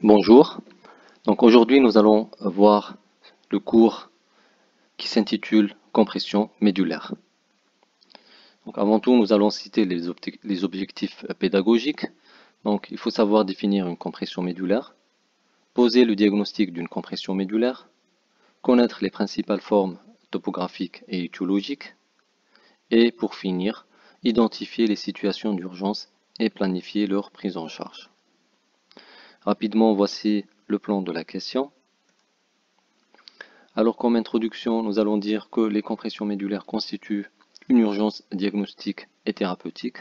Bonjour, donc aujourd'hui nous allons voir le cours qui s'intitule Compression médulaire. Donc avant tout nous allons citer les objectifs pédagogiques. Donc il faut savoir définir une compression médulaire, poser le diagnostic d'une compression médulaire, connaître les principales formes topographiques et étiologiques, et pour finir, identifier les situations d'urgence et planifier leur prise en charge. Rapidement, voici le plan de la question. Alors comme introduction, nous allons dire que les compressions médulaires constituent une urgence diagnostique et thérapeutique.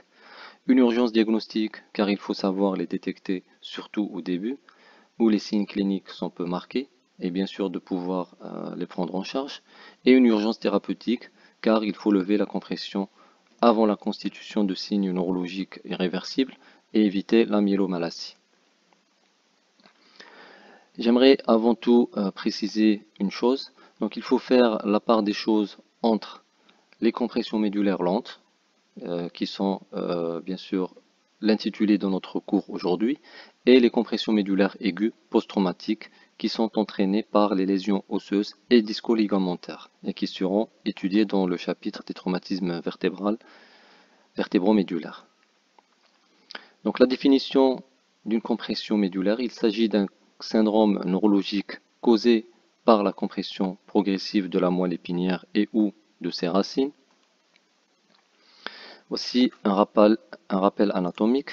Une urgence diagnostique car il faut savoir les détecter surtout au début, où les signes cliniques sont peu marqués, et bien sûr de pouvoir les prendre en charge. Et une urgence thérapeutique car il faut lever la compression avant la constitution de signes neurologiques irréversibles et éviter la myélomalacie. J'aimerais avant tout préciser une chose. Donc il faut faire la part des choses entre les compressions médulaires lentes, qui sont bien sûr l'intitulé de notre cours aujourd'hui, et les compressions médulaires aiguës post-traumatiques qui sont entraînées par les lésions osseuses et disco-ligamentaires et qui seront étudiées dans le chapitre des traumatismes vertébro-médulaires. Donc la définition d'une compression médulaire, il s'agit d'un syndrome neurologique causé par la compression progressive de la moelle épinière et ou de ses racines. Voici un rappel anatomique.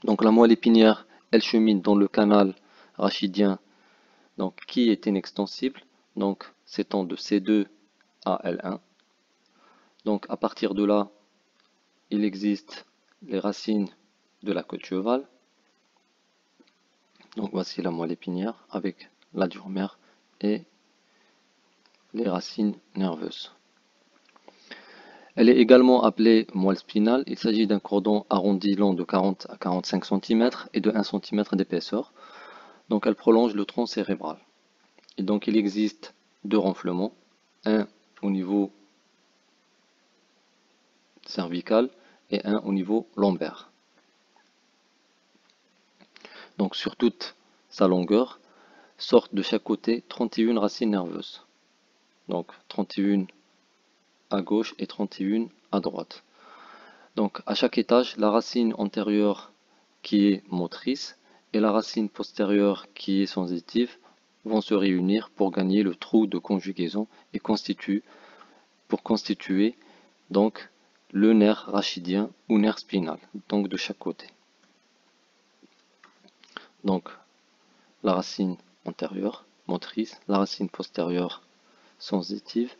Donc la moelle épinière, elle chemine dans le canal rachidien, donc, qui est inextensible, donc s'étend de C2 à L1. Donc à partir de là, il existe les racines de la queue de cheval. Donc voici la moelle épinière avec la diurmère et les racines nerveuses. Elle est également appelée moelle spinale. Il s'agit d'un cordon arrondi long de 40 à 45 cm et de 1 cm d'épaisseur. Donc elle prolonge le tronc cérébral. Et donc il existe deux renflements, un au niveau cervical et un au niveau lombaire. Donc sur toute sa longueur sortent de chaque côté 31 racines nerveuses. Donc 31 à gauche et 31 à droite. Donc à chaque étage, la racine antérieure qui est motrice et la racine postérieure qui est sensitive vont se réunir pour gagner le trou de conjugaison et constituer donc le nerf rachidien ou nerf spinal, donc de chaque côté. Donc la racine antérieure motrice, la racine postérieure sensitive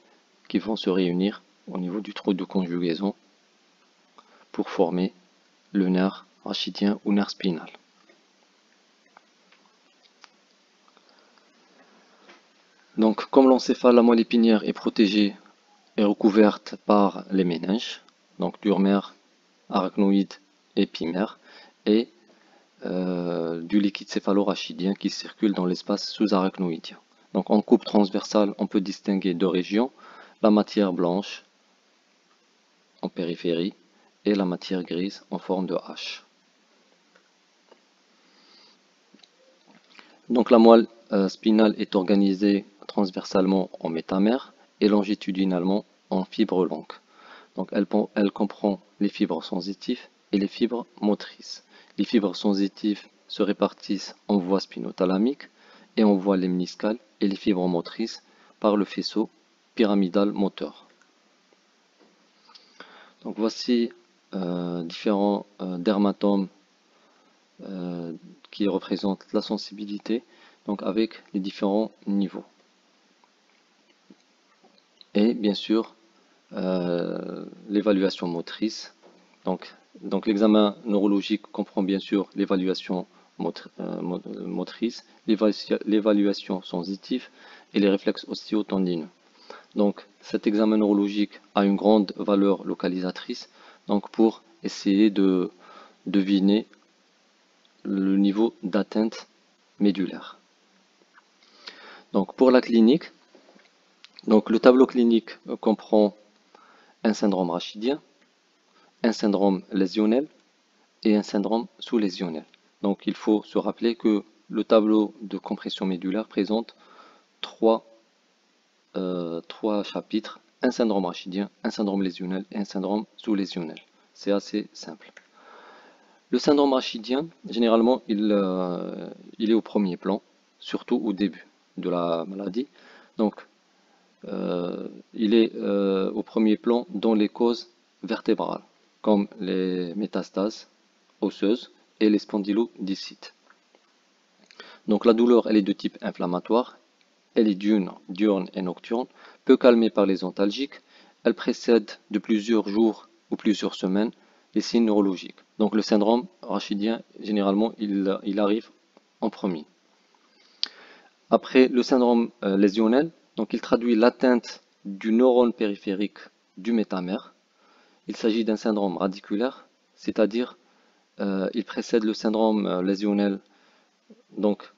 qui vont se réunir au niveau du trou de conjugaison pour former le nerf rachidien ou nerf spinal. Donc, comme l'encéphale, la moelle épinière est protégée et recouverte par les méninges, donc diurmère, arachnoïde et épimère, et du liquide céphalorachidien qui circule dans l'espace sous-arachnoïdien. Donc, en coupe transversale, on peut distinguer deux régions, la matière blanche en périphérie et la matière grise en forme de H. Donc, la moelle spinale est organisée transversalement en métamère et longitudinalement en fibres longues. Donc elle comprend les fibres sensitives et les fibres motrices. Les fibres sensitives se répartissent en voie spinothalamique et en voie lemniscale et les fibres motrices par le faisceau pyramidal moteur. Donc voici différents dermatomes qui représentent la sensibilité, donc avec les différents niveaux. Et bien sûr, l'évaluation motrice. Donc l'examen neurologique comprend bien sûr l'évaluation motrice, l'évaluation sensitive et les réflexes osseo-tendineux. Donc cet examen neurologique a une grande valeur localisatrice donc pour essayer de deviner le niveau d'atteinte médulaire. Donc pour la clinique, donc le tableau clinique comprend un syndrome rachidien, un syndrome lésionnel et un syndrome sous-lésionnel. Donc il faut se rappeler que le tableau de compression médulaire présente trois chapitres, un syndrome rachidien, un syndrome lésionnel et un syndrome sous-lésionnel. C'est assez simple. Le syndrome rachidien, généralement, il est au premier plan, surtout au début de la maladie. Donc, il est au premier plan dans les causes vertébrales, comme les métastases osseuses et les spondylodiscites. Donc, la douleur, elle est de type inflammatoire, elle est diurne et nocturne, peu calmée par les antalgiques, elle précède de plusieurs jours ou plusieurs semaines les signes neurologiques. Donc le syndrome rachidien, généralement, il arrive en premier. Après le syndrome lésionnel, donc il traduit l'atteinte du neurone périphérique du métamère. Il s'agit d'un syndrome radiculaire, c'est-à-dire il précède le syndrome lésionnel. Donc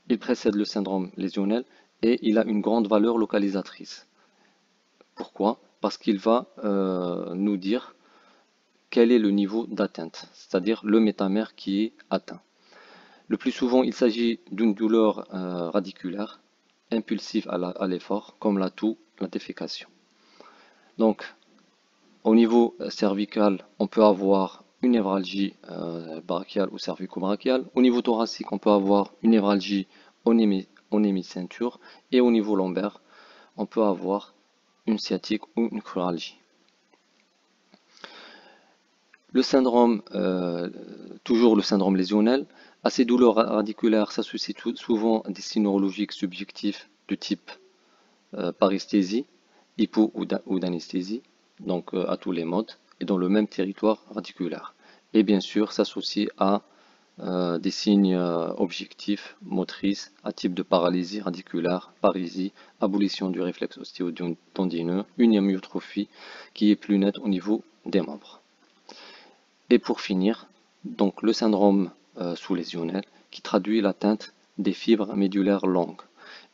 il précède le syndrome lésionnel et il a une grande valeur localisatrice. Pourquoi? Parce qu'il va nous dire quel est le niveau d'atteinte, c'est-à-dire le métamère qui est atteint. Le plus souvent, il s'agit d'une douleur radiculaire, impulsive à l'effort, comme la toux, la défécation. Donc, au niveau cervical, on peut avoir une névralgie brachiale ou cervico-brachiale. Au niveau thoracique, on peut avoir une névralgie en hémiceinture. Et au niveau lombaire, on peut avoir une sciatique ou une cruralgie. Le syndrome, toujours le syndrome lésionnel, à ces douleurs radiculaires s'associent souvent à des signes neurologiques subjectifs de type paresthésie, hypo ou d'anesthésie, donc à tous les modes, et dans le même territoire radiculaire. Et bien sûr, s'associe à des signes objectifs motrices à type de paralysie radiculaire, parésie, abolition du réflexe ostéotendineux, une amyotrophie qui est plus nette au niveau des membres. Et pour finir, donc le syndrome sous-lésionnel qui traduit l'atteinte des fibres médulaires longues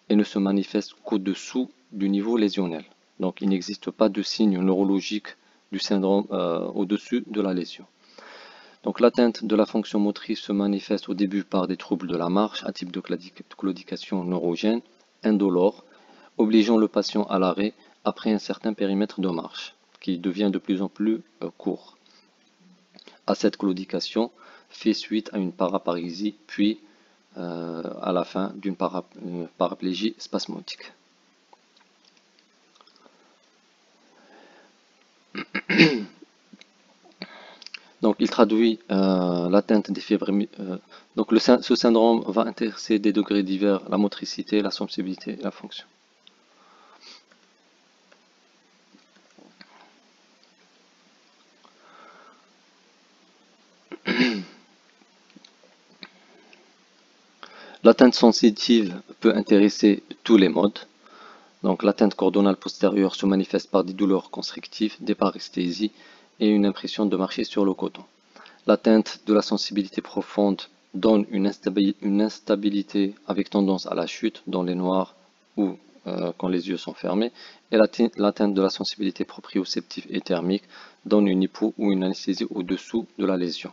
et ne se manifeste qu'au-dessous du niveau lésionnel. Donc il n'existe pas de signe neurologique du syndrome au-dessus de la lésion. Donc l'atteinte de la fonction motrice se manifeste au début par des troubles de la marche à type de claudication neurogène, indolore, obligeant le patient à l'arrêt après un certain périmètre de marche, qui devient de plus en plus court. À cette claudication fait suite à une paraparésie, puis à la fin d'une paraplégie spasmodique. Donc il traduit l'atteinte des fibres. Donc ce syndrome va intéresser des degrés divers, la motricité, la sensibilité et la fonction. L'atteinte sensitive peut intéresser tous les modes. Donc l'atteinte cordonale postérieure se manifeste par des douleurs constrictives, des paresthésies et une impression de marcher sur le coton. L'atteinte de la sensibilité profonde donne une instabilité avec tendance à la chute dans les noirs ou quand les yeux sont fermés. Et l'atteinte de la sensibilité proprioceptive et thermique donne une hypo ou une anesthésie au-dessous de la lésion.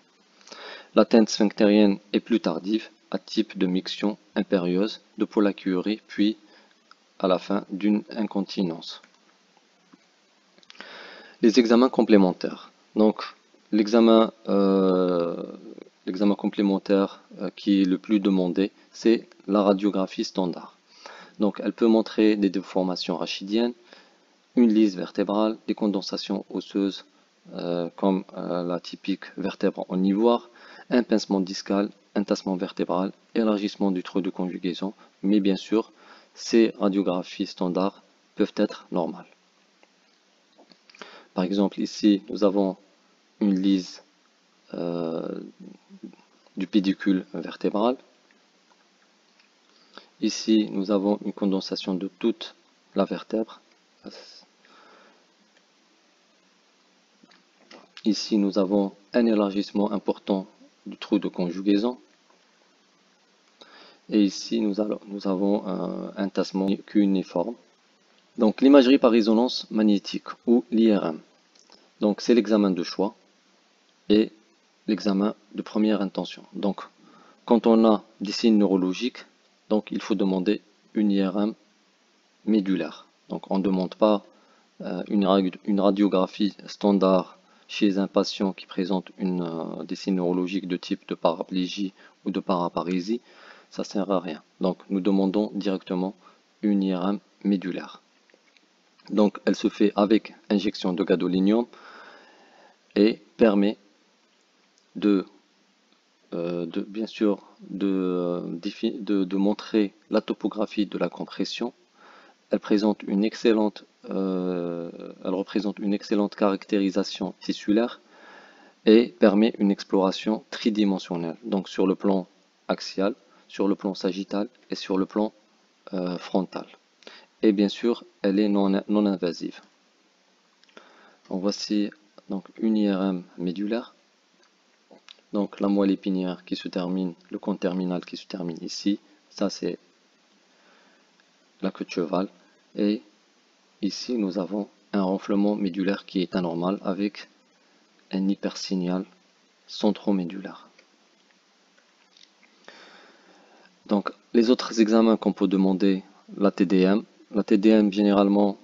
L'atteinte sphinctérienne est plus tardive, à type de miction impérieuse, de pollakiurie, puis à la fin d'une incontinence. Les examens complémentaires. Donc, l'examen complémentaire qui est le plus demandé, c'est la radiographie standard. Donc, elle peut montrer des déformations rachidiennes, une lyse vertébrale, des condensations osseuses comme la typique vertèbre en ivoire, un pincement discal, un tassement vertébral, élargissement du trou de conjugaison, mais bien sûr, ces radiographies standards peuvent être normales. Par exemple, ici, nous avons une lyse du pédicule vertébral. Ici, nous avons une condensation de toute la vertèbre. Ici, nous avons un élargissement important du trou de conjugaison. Et ici, nous avons un tassement cuniforme. Donc, l'imagerie par résonance magnétique ou l'IRM. Donc, c'est l'examen de choix et l'examen de première intention. Donc, quand on a des signes neurologiques, donc il faut demander une IRM médulaire. Donc on ne demande pas une radiographie standard chez un patient qui présente des signes neurologiques de type de paraplégie ou de paraparésie, ça ne sert à rien. Donc nous demandons directement une IRM médulaire. Donc elle se fait avec injection de gadolinium et permet bien sûr de montrer la topographie de la compression. Elle représente une excellente caractérisation tissulaire et permet une exploration tridimensionnelle, donc sur le plan axial, sur le plan sagittal et sur le plan frontal. Et bien sûr, elle est non invasive. Donc voici donc une IRM médulaire. Donc la moelle épinière qui se termine, le cône terminal qui se termine ici, ça c'est la queue de cheval. Et ici nous avons un renflement médulaire qui est anormal avec un hypersignal centromédulaire. Donc les autres examens qu'on peut demander, la TDM. La TDM généralement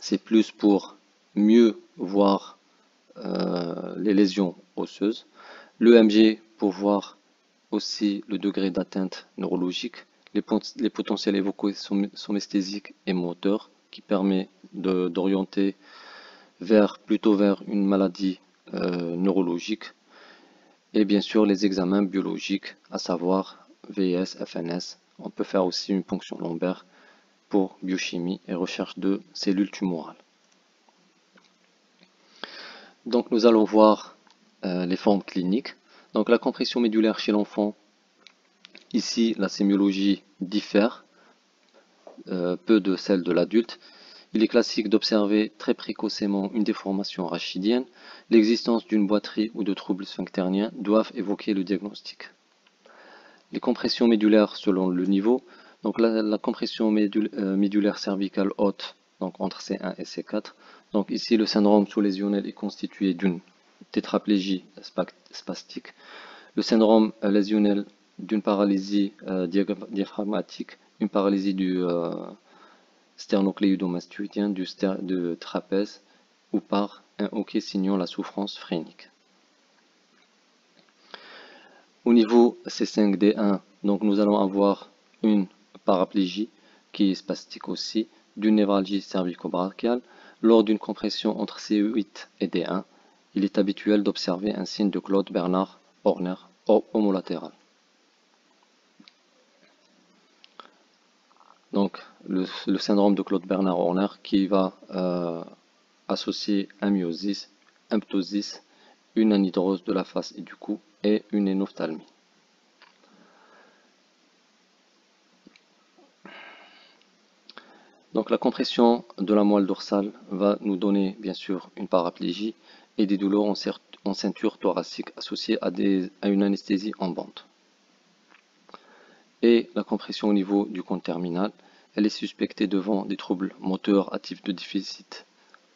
c'est plus pour mieux voir les lésions osseuses. L'EMG pour voir aussi le degré d'atteinte neurologique, les potentiels évoqués somesthésiques et moteurs qui permet d'orienter plutôt vers une maladie neurologique, et bien sûr les examens biologiques, à savoir VS, FNS. On peut faire aussi une ponction lombaire pour biochimie et recherche de cellules tumorales. Donc nous allons voir les formes cliniques. Donc la compression médulaire chez l'enfant, ici la sémiologie diffère peu de celle de l'adulte. Il est classique d'observer très précocement une déformation rachidienne. L'existence d'une boiterie ou de troubles sphinctériens doivent évoquer le diagnostic. Les compressions médulaires selon le niveau. Donc la compression médulaire cervicale haute, donc entre C1 et C4. Donc ici le syndrome sous-lésionnel est constitué d'une tétraplégie spastique. Le syndrome lésionnel d'une paralysie diaphragmatique, une paralysie du sternocléido-mastoïdien, du trapèze, ou par un hoquet signant la souffrance phrénique. Au niveau C5D1, donc nous allons avoir une paraplégie qui est spastique aussi, d'une névralgie cervico-brachiale. Lors d'une compression entre C8 et D1, il est habituel d'observer un signe de Claude Bernard Horner homolatéral. Donc le syndrome de Claude Bernard Horner qui va associer un myosis, un ptosis, une anhydrose de la face et du cou et une hénophthalmie. Donc la compression de la moelle dorsale va nous donner bien sûr une paraplégie et des douleurs en ceinture thoracique associées à une anesthésie en bande. Et la compression au niveau du cône terminal, elle est suspectée devant des troubles moteurs à type de déficit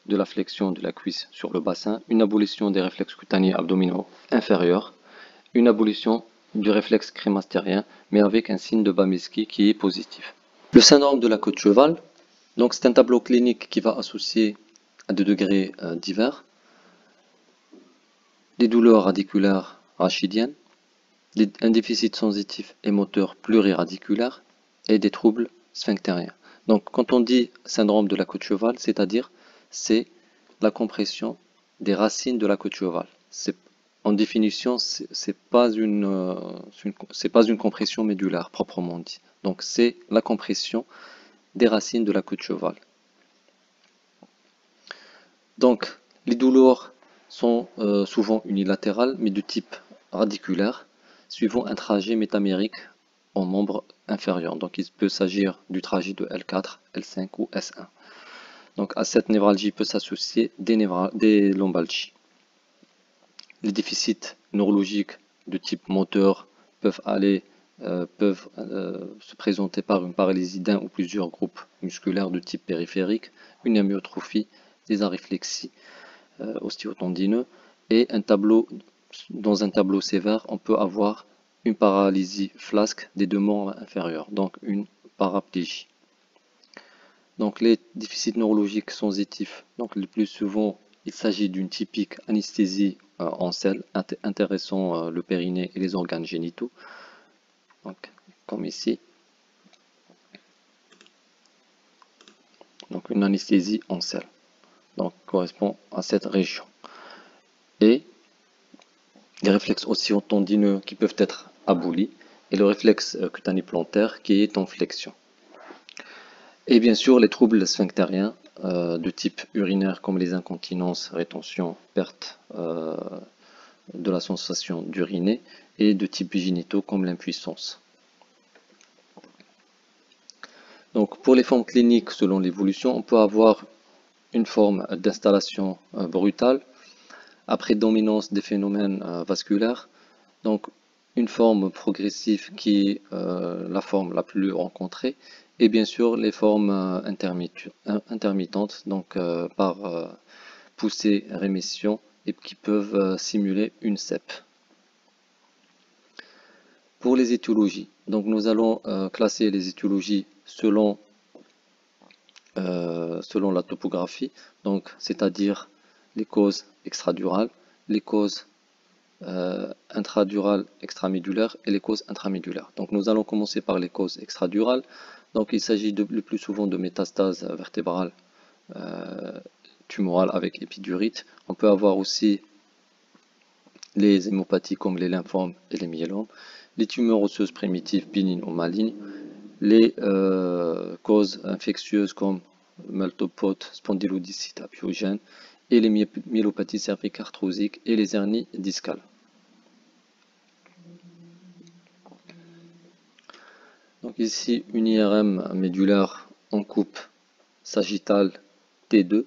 de la flexion de la cuisse sur le bassin, une abolition des réflexes cutanés abdominaux inférieurs, une abolition du réflexe crémastérien, mais avec un signe de Bamiski qui est positif. Le syndrome de la queue de cheval, donc c'est un tableau clinique qui va associer à des degrés divers, des douleurs radiculaires rachidiennes, un déficit sensitif et moteur pluriradiculaire et des troubles sphinctériens. Donc quand on dit syndrome de la queue de cheval, c'est-à-dire c'est la compression des racines de la queue de cheval. En définition, c'est pas une compression médulaire proprement dit. Donc c'est la compression des racines de la queue de cheval. Donc les douleurs sont souvent unilatérales mais de type radiculaire, suivant un trajet métamérique en membre inférieur. Donc il peut s'agir du trajet de L4, L5 ou S1. Donc à cette névralgie peut s'associer des lombalgies. Les déficits neurologiques de type moteur peuvent se présenter par une paralysie d'un ou plusieurs groupes musculaires de type périphérique, une amyotrophie, des aryflexies ostéotendineux, et dans un tableau sévère, on peut avoir une paralysie flasque des deux membres inférieurs, donc une paraplégie. Donc les déficits neurologiques sensitifs, donc le plus souvent il s'agit d'une typique anesthésie en selle intéressant le périnée et les organes génitaux, donc, comme ici. Donc une anesthésie en selle, donc correspond à cette région. Et les réflexes osseotendineux qui peuvent être abolis et le réflexe cutané plantaire qui est en flexion. Et bien sûr les troubles sphinctériens de type urinaire comme les incontinences, rétention, perte de la sensation d'uriner et de type génitaux comme l'impuissance. Donc pour les formes cliniques selon l'évolution, on peut avoir une forme d'installation brutale après dominance des phénomènes vasculaires, donc une forme progressive qui est la forme la plus rencontrée, et bien sûr les formes intermittentes, donc par poussée rémission, et qui peuvent simuler une CEP. Pour les étiologies, donc nous allons classer les étiologies selon la topographie, donc c'est-à-dire les causes extradurales, les causes intradurales extramédulaires et les causes intramédulaires. Donc nous allons commencer par les causes extradurales. Donc il s'agit le plus souvent de métastases vertébrales tumorales avec épidurite. On peut avoir aussi les hémopathies comme les lymphomes et les myélomes, les tumeurs osseuses primitives bénignes ou malignes, les causes infectieuses comme maltopote, spondylodiscite apiogène et les myélopathies cervicarthrosiques et les hernies discales. Donc ici une IRM médulaire en coupe sagittale T2.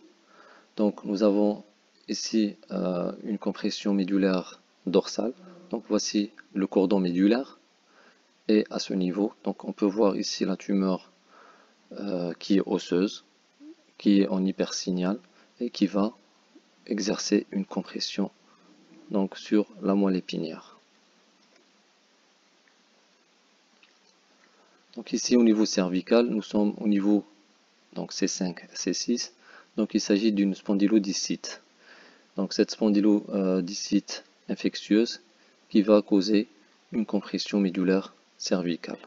Donc nous avons ici une compression médulaire dorsale. Donc voici le cordon médulaire. Et à ce niveau, donc on peut voir ici la tumeur qui est osseuse, qui est en hypersignal et qui va exercer une compression donc sur la moelle épinière. Donc ici au niveau cervical, nous sommes au niveau donc C5, C6. Donc il s'agit d'une spondylodiscite. Donc cette spondylodiscite infectieuse qui va causer une compression médulaire cervicale.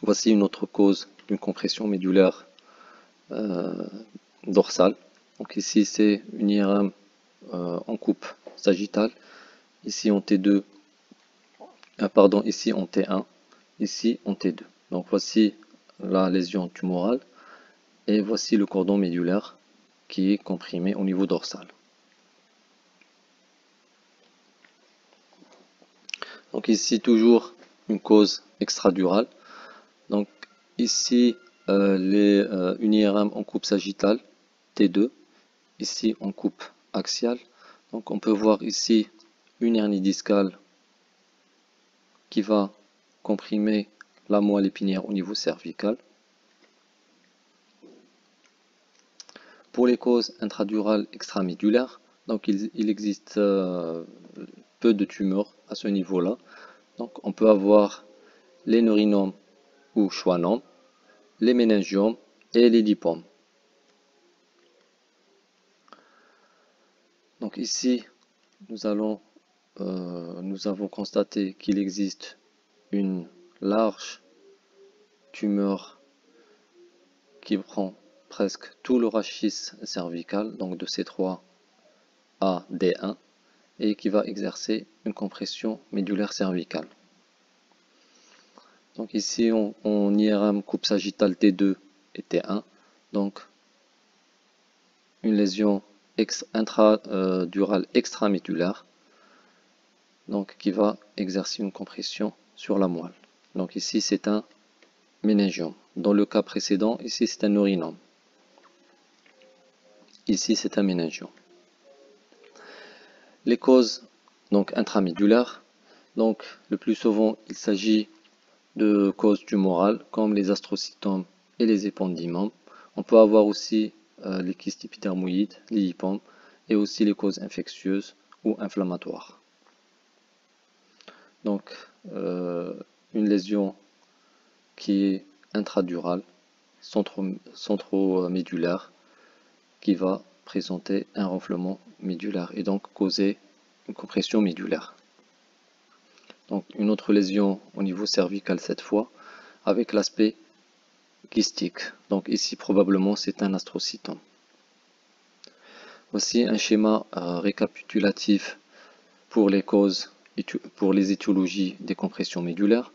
Voici une autre cause d'une compression médulaire dorsale. Donc ici c'est une IRM en coupe sagittale, ici en T2, ici en T1, ici en T2. Donc voici la lésion tumorale et voici le cordon médulaire qui est comprimé au niveau dorsal. Donc ici toujours une cause extradurale. Donc ici une IRM en coupe sagittale T2, ici en coupe axiale. Donc on peut voir ici une hernie discale qui va comprimer la moelle épinière au niveau cervical. Pour les causes intradurales extramédulaires, donc il existe peu de tumeurs à ce niveau-là. Donc on peut avoir les neurinomes ou schwannomes, les méningiomes et les lipomes. Donc ici, nous avons constaté qu'il existe une large tumeur qui prend presque tout le rachis cervical, donc de C3 à D1, et qui va exercer une compression médulaire cervicale. Donc ici, on IRM coupe sagittale T2 et T1, donc une lésion intradurale extramédulaire, donc qui va exercer une compression sur la moelle. Donc ici, c'est un méningiome. Dans le cas précédent, ici, c'est un neurinome. Ici, c'est un méningiome. Les causes donc intramédulaires, donc le plus souvent, il s'agit de causes tumorales comme les astrocytomes et les épendymomes. On peut avoir aussi les kystes épidermoïdes, les lipomes et aussi les causes infectieuses ou inflammatoire. Donc, une lésion qui est intradurale, centromédulaire, qui va présenter un renflement médulaire et donc causer une compression médulaire. Donc, une autre lésion au niveau cervical cette fois, avec l'aspect kystique. Donc ici, probablement, c'est un astrocytome. Voici un schéma récapitulatif pour les causes, pour les étiologies des compressions médulaires.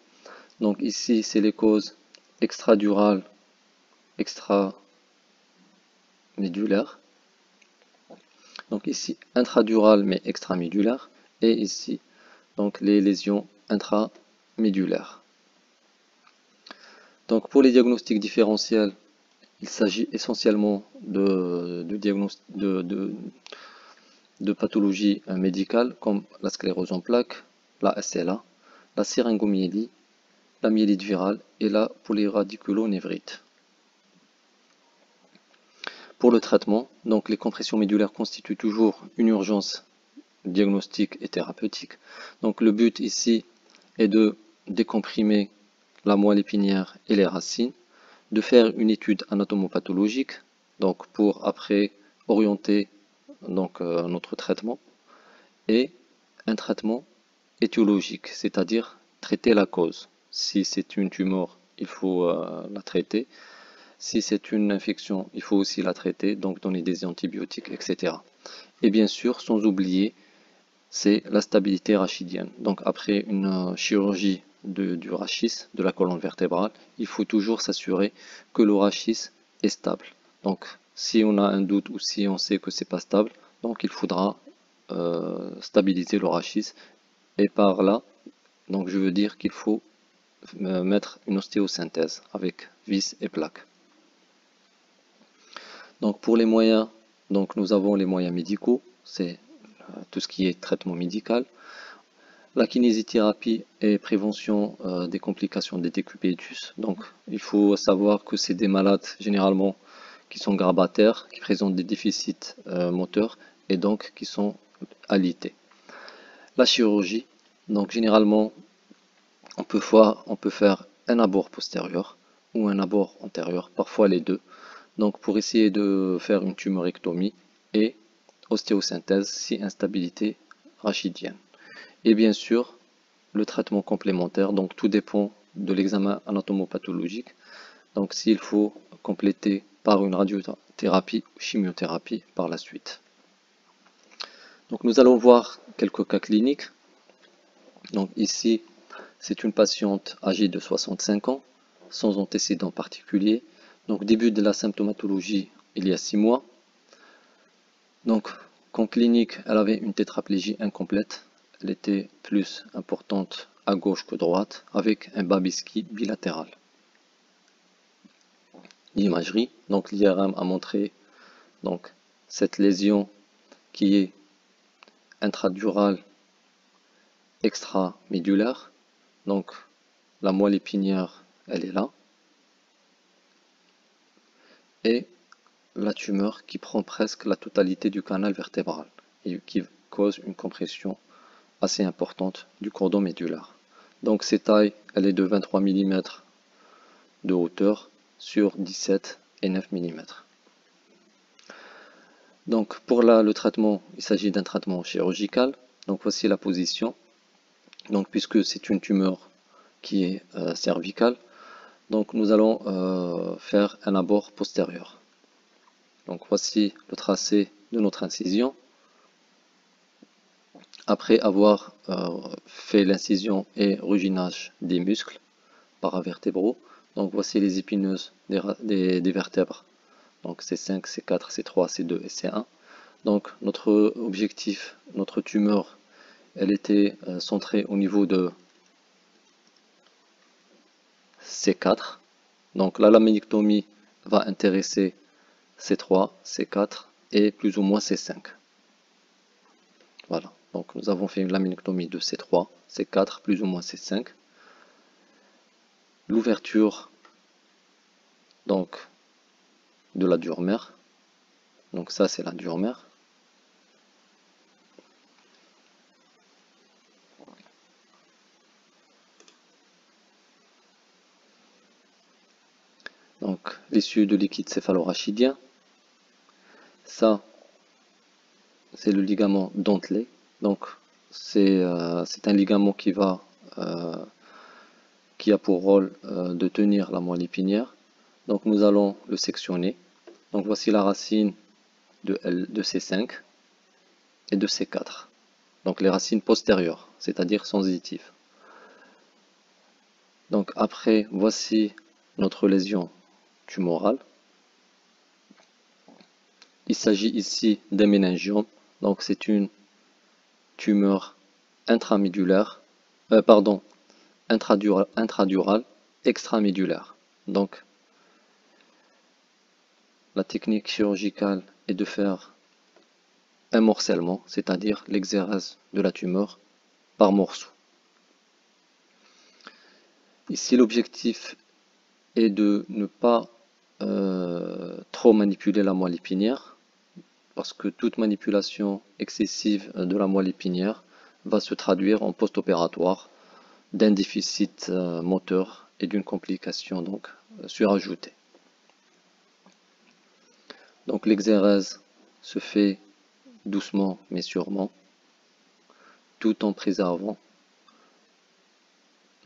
Donc ici, c'est les causes extradurales, extramédulaires. Donc ici, intradurales mais extramédulaires. Et ici, donc les lésions intramédulaires. Donc pour les diagnostics différentiels, il s'agit essentiellement de pathologies médicales comme la sclérose en plaques, la SLA, la syringomyélie, la myélite virale et la polyradiculonévrite. Pour le traitement, donc les compressions médulaires constituent toujours une urgence diagnostique et thérapeutique. Donc le but ici est de décomprimer la moelle épinière et les racines, de faire une étude anatomopathologique, donc pour après orienter notre traitement, et un traitement étiologique, c'est-à-dire traiter la cause. Si c'est une tumeur, il faut la traiter. Si c'est une infection, il faut aussi la traiter, donc donner des antibiotiques, etc. Et bien sûr, sans oublier, c'est la stabilité rachidienne. Donc après une chirurgie du rachis, de la colonne vertébrale, il faut toujours s'assurer que le rachis est stable. Donc si on a un doute ou si on sait que c'est pas stable, donc il faudra stabiliser le rachis. Et par là, donc je veux dire qu'il faut mettre une ostéosynthèse avec vis et plaques. Donc pour les moyens, donc nous avons les moyens médicaux, c'est tout ce qui est traitement médical, la kinésithérapie et prévention des complications des décubitus. Donc il faut savoir que c'est des malades généralement qui sont grabataires, qui présentent des déficits moteurs et donc qui sont alités. La chirurgie, donc généralement on peut faire un abord postérieur ou un abord antérieur, parfois les deux. Donc pour essayer de faire une tumorectomie et ostéosynthèse si instabilité rachidienne. Et bien sûr, le traitement complémentaire, donc tout dépend de l'examen anatomopathologique. Donc s'il faut compléter par une radiothérapie ou chimiothérapie par la suite. Donc nous allons voir quelques cas cliniques. Donc ici, c'est une patiente âgée de 65 ans, sans antécédent particulier. Donc début de la symptomatologie il y a 6 mois. Donc qu'en clinique, elle avait une tétraplégie incomplète. Elle était plus importante à gauche que droite, avec un babyskie bilatéral. L'imagerie, donc l'IRM a montré donc cette lésion qui est intradurale extramédulaire. Donc la moelle épinière, elle est là. Et la tumeur qui prend presque la totalité du canal vertébral et qui cause une compression assez importante du cordon médulaire. Donc cette taille, elle est de 23 mm de hauteur sur 17 et 9 mm. Donc pour le traitement, il s'agit d'un traitement chirurgical. Donc voici la position. Donc puisque c'est une tumeur qui est cervicale, donc nous allons faire un abord postérieur. Donc voici le tracé de notre incision. Après avoir fait l'incision et ruginage des muscles paravertébraux, donc voici les épineuses des vertèbres. Donc C5, C4, C3, C2 et C1. Donc notre objectif, notre tumeur, elle était centrée au niveau de C4. Donc la laminectomie va intéresser C3, C4 et plus ou moins C5. Voilà, donc nous avons fait une laminectomie de C3, C4, plus ou moins C5. L'ouverture donc de la dure-mère. Donc ça c'est la dure-mère. Donc l'issue de liquide céphalorachidien. Ça, c'est le ligament dentelé. Donc c'est un ligament qui a pour rôle de tenir la moelle épinière. Donc nous allons le sectionner. Donc voici la racine de C5 et de C4. Donc les racines postérieures, c'est-à-dire sensitives. Donc après, voici notre lésion tumorale. Il s'agit ici d'un méningiome. Donc c'est une tumeur intramédulaire, intradurale, extramédulaire. Donc la technique chirurgicale est de faire un morcellement, c'est-à-dire l'exérèse de la tumeur par morceaux. Ici, l'objectif est de ne pas trop manipuler la moelle épinière, parce que toute manipulation excessive de la moelle épinière va se traduire en post-opératoire d'un déficit moteur et d'une complication donc surajoutée. Donc l'exérèse se fait doucement mais sûrement, tout en préservant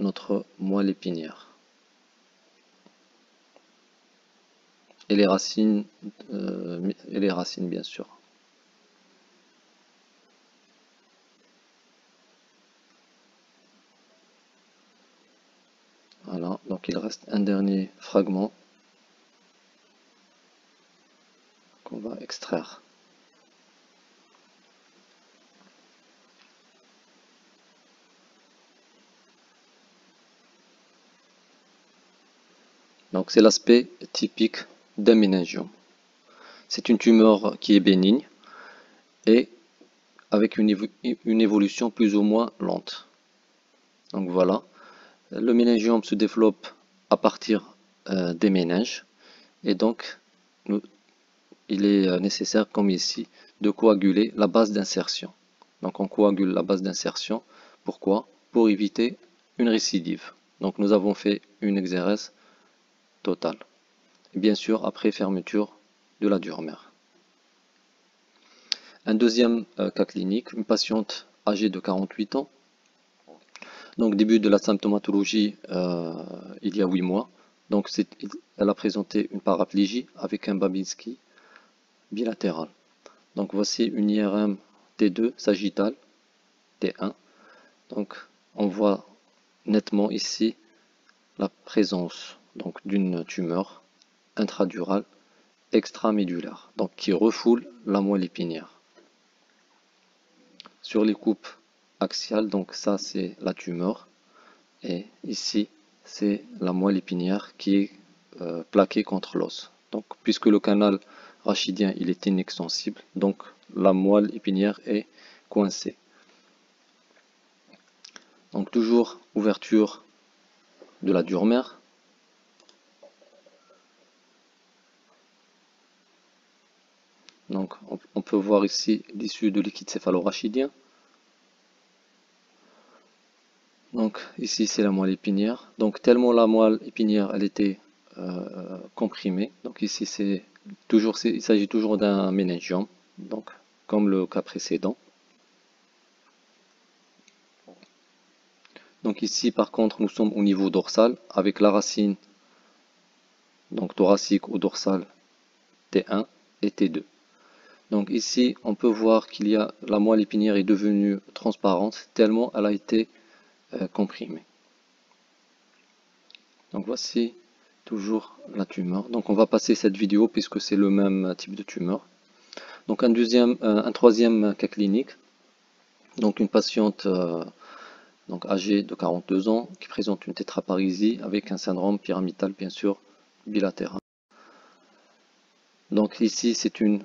notre moelle épinière. Et les racines bien sûr. Voilà, donc il reste un dernier fragment qu'on va extraire. Donc c'est l'aspect typique d'un méningiome. C'est une tumeur qui est bénigne et avec une évolution plus ou moins lente. Donc voilà, le méningiome se développe à partir des méninges et donc il est nécessaire, comme ici, de coaguler la base d'insertion. Donc on coagule la base d'insertion. Pourquoi? Pour éviter une récidive. Donc nous avons fait une exérèse totale. Et bien sûr, après fermeture de la dure mère. Un deuxième cas clinique, une patiente âgée de 48 ans. Donc début de la symptomatologie il y a 8 mois. Donc elle a présenté une paraplégie avec un Babinski bilatéral. Donc voici une IRM T2 sagittale T1. Donc on voit nettement ici la présence d'une tumeur intradurale extramédulaire, donc qui refoule la moelle épinière. Sur les coupes axiales, donc ça c'est la tumeur, et ici c'est la moelle épinière qui est plaquée contre l'os. Donc puisque le canal rachidien il est inextensible, donc la moelle épinière est coincée. Donc toujours ouverture de la dure mère. Donc on peut voir ici l'issue de liquide céphalorachidien. Donc ici c'est la moelle épinière. Donc tellement la moelle épinière elle était comprimée. Donc ici il s'agit toujours d'un méningiome, donc comme le cas précédent. Donc ici par contre nous sommes au niveau dorsal avec la racine donc thoracique ou dorsale T1 et T2. Donc ici on peut voir qu'il y a la moelle épinière est devenue transparente tellement elle a été comprimée. Donc voici toujours la tumeur. Donc on va passer cette vidéo puisque c'est le même type de tumeur. Donc un troisième cas clinique. Donc une patiente donc âgée de 42 ans qui présente une tétraparésie avec un syndrome pyramidal bien sûr bilatéral. Donc ici c'est une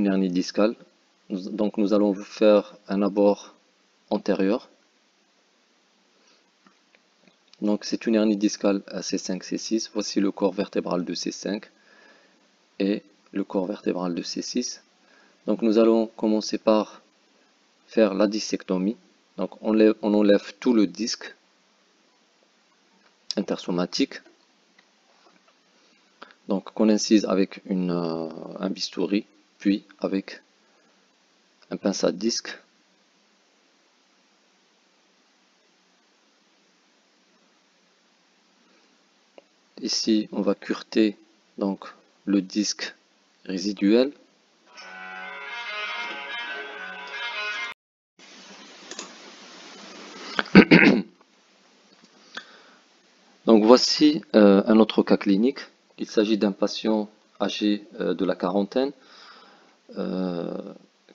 hernie discale. Donc nous allons vous faire un abord antérieur. Donc c'est une hernie discale à C5, C6. Voici le corps vertébral de C5 et le corps vertébral de C6. Donc nous allons commencer par faire la dissectomie. Donc on enlève tout le disque intersomatique. donc qu'on incise avec un bistouri, puis avec un pince à disque. Ici, on va cureter donc le disque résiduel. Donc voici un autre cas clinique. Il s'agit d'un patient âgé de la quarantaine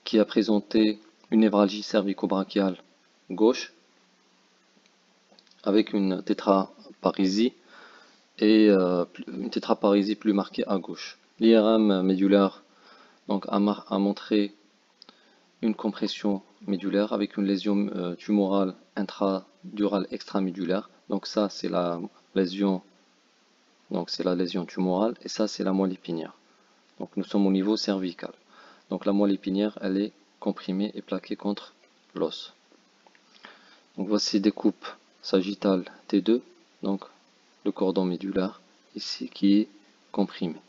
qui a présenté une névralgie cervico-brachiale gauche avec une tétraparésie et une tétraparésie plus marquée à gauche. L'IRM médulaire donc, a montré une compression médulaire avec une lésion tumorale intradurale extramédulaire. Donc ça c'est la lésion, tumorale et ça c'est la moelle épinière. Donc nous sommes au niveau cervical. Donc la moelle épinière elle est comprimée et plaquée contre l'os. Donc voici découpe sagittale T2, donc le cordon médulaire ici qui est comprimé.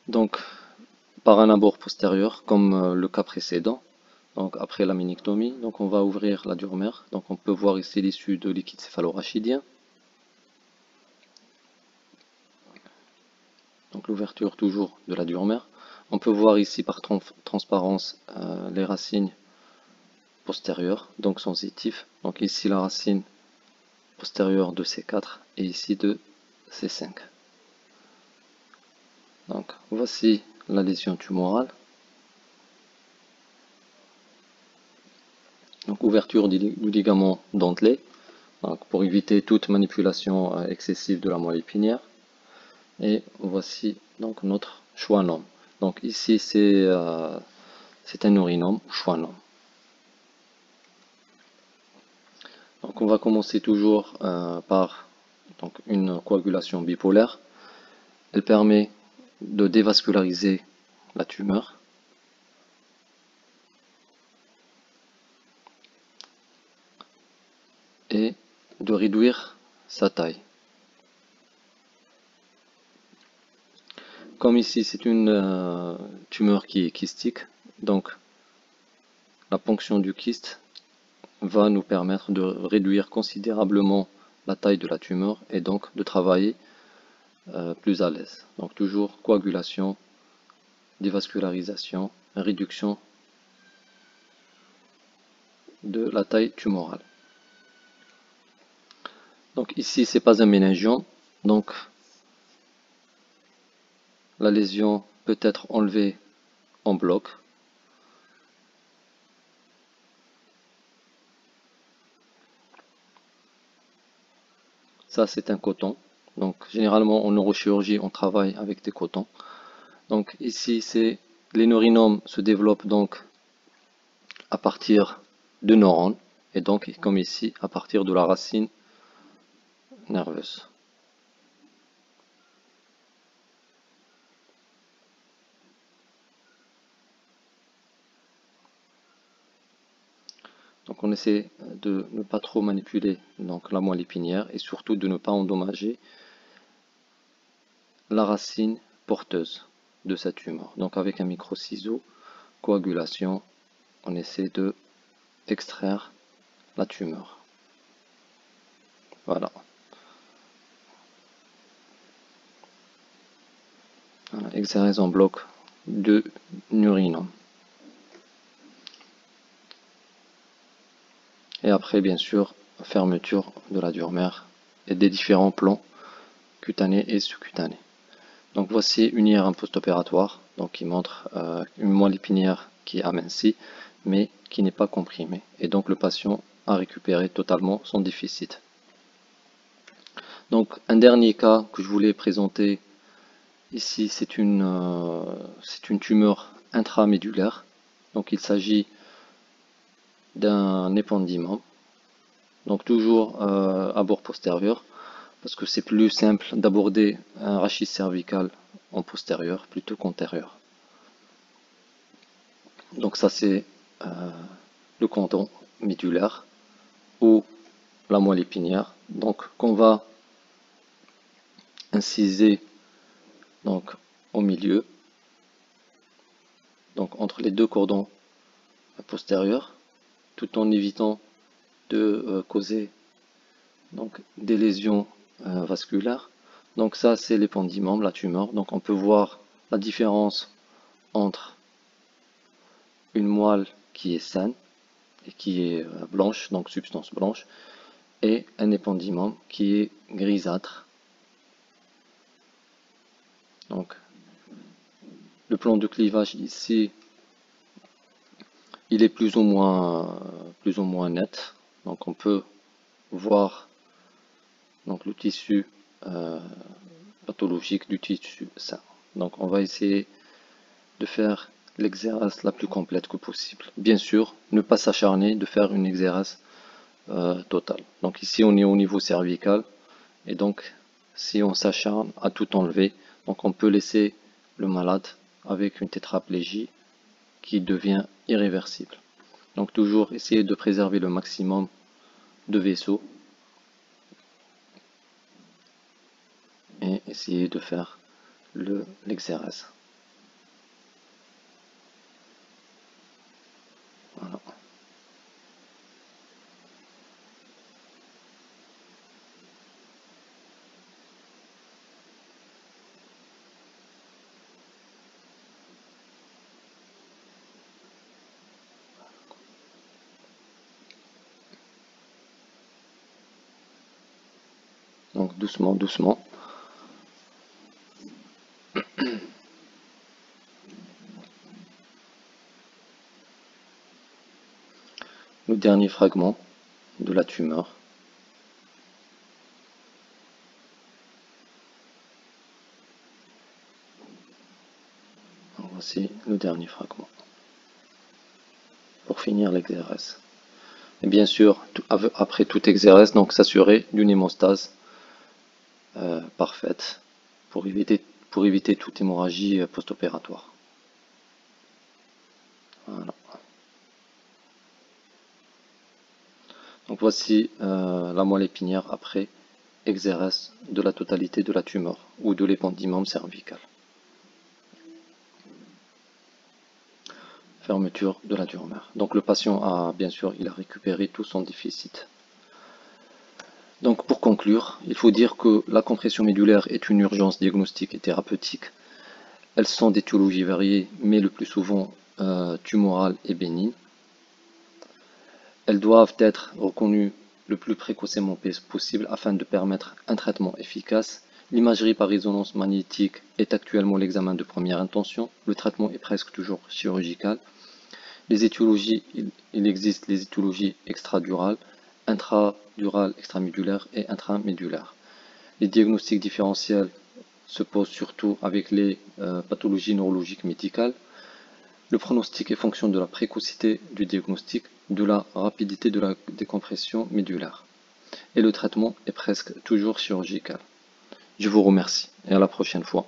Donc par un abord postérieur comme le cas précédent, donc après la ménictomie, donc on va ouvrir la durmère. Donc on peut voir ici l'issue de liquide céphalorachidien. Donc l'ouverture toujours de la durmère. On peut voir ici par transparence les racines postérieures, donc sensitifs. Donc ici la racine postérieure de C4 et ici de C5. Donc voici la lésion tumorale. Donc ouverture du ligament dentelé, donc pour éviter toute manipulation excessive de la moelle épinière. Et voici donc notre schwannome. Donc ici c'est un urinome ou schwannome. Donc on va commencer toujours par donc, une coagulation bipolaire. Elle permet de dévasculariser la tumeur. Et de réduire sa taille. Comme ici c'est une tumeur qui est kystique, donc la ponction du kyste va nous permettre de réduire considérablement la taille de la tumeur et donc de travailler plus à l'aise. Donc toujours coagulation, dévascularisation, réduction de la taille tumorale. Donc ici c'est pas un méningiome, donc la lésion peut être enlevée en bloc. Ça c'est un coton. Donc généralement en neurochirurgie on travaille avec des cotons. Donc ici c'est les neurinomes se développent donc à partir de neurones et donc comme ici à partir de la racine nerveuse. Donc on essaie de ne pas trop manipuler donc la moelle épinière et surtout de ne pas endommager la racine porteuse de cette tumeur. Donc avec un micro-ciseau, coagulation, on essaie de extraire la tumeur. Voilà. Exérèse en bloc de nurinome. Et après, bien sûr, fermeture de la durmère et des différents plans cutanés et sous-cutanés. Donc voici une IRM post-opératoire qui montre une moelle épinière qui est amincie mais qui n'est pas comprimée. Et donc le patient a récupéré totalement son déficit. Donc un dernier cas que je voulais présenter ici, c'est une tumeur intramédulaire. Donc il s'agit d'un épendymome. Donc toujours à bord postérieur, parce que c'est plus simple d'aborder un rachis cervical en postérieur plutôt qu'antérieur. Donc ça c'est le cordon médulaire ou la moelle épinière. Donc qu'on va incisé donc au milieu, donc entre les deux cordons postérieurs, tout en évitant de causer donc des lésions vasculaires. Donc ça c'est l'épendymome, la tumeur. Donc on peut voir la différence entre une moelle qui est saine et qui est blanche, donc substance blanche, et un épendymome qui est grisâtre. Donc le plan de clivage ici, il est plus ou moins net. Donc on peut voir donc le tissu pathologique du tissu sain. Donc on va essayer de faire l'exérèse la plus complète que possible. Bien sûr, ne pas s'acharner de faire une exérèse totale. Donc ici on est au niveau cervical et donc si on s'acharne à tout enlever, donc on peut laisser le malade avec une tétraplégie qui devient irréversible. Donc toujours essayer de préserver le maximum de vaisseaux et essayer de faire l'exérèse. Voilà. Donc doucement, doucement. Le dernier fragment de la tumeur. Voici le dernier fragment. Pour finir l'exérèse. Et bien sûr, après toute exérèse, donc s'assurer d'une hémostase parfaite pour éviter toute hémorragie post-opératoire. Voilà. Donc voici la moelle épinière après exérèse de la totalité de la tumeur ou de l'épendymome cervical. Fermeture de la tumeur. Donc le patient a bien sûr il a récupéré tout son déficit. Donc pour conclure, il faut dire que la compression médulaire est une urgence diagnostique et thérapeutique. Elles sont d'étiologie variée, mais le plus souvent tumorales et bénignes. Elles doivent être reconnues le plus précocement possible afin de permettre un traitement efficace. L'imagerie par résonance magnétique est actuellement l'examen de première intention. Le traitement est presque toujours chirurgical. Les étiologies, il existe les étiologies extradurales, intradurales, extramédulaires et intramédulaires. Les diagnostics différentiels se posent surtout avec les pathologies neurologiques médicales. Le pronostic est fonction de la précocité du diagnostic, de la rapidité de la décompression médulaire. Et le traitement est presque toujours chirurgical. Je vous remercie et à la prochaine fois.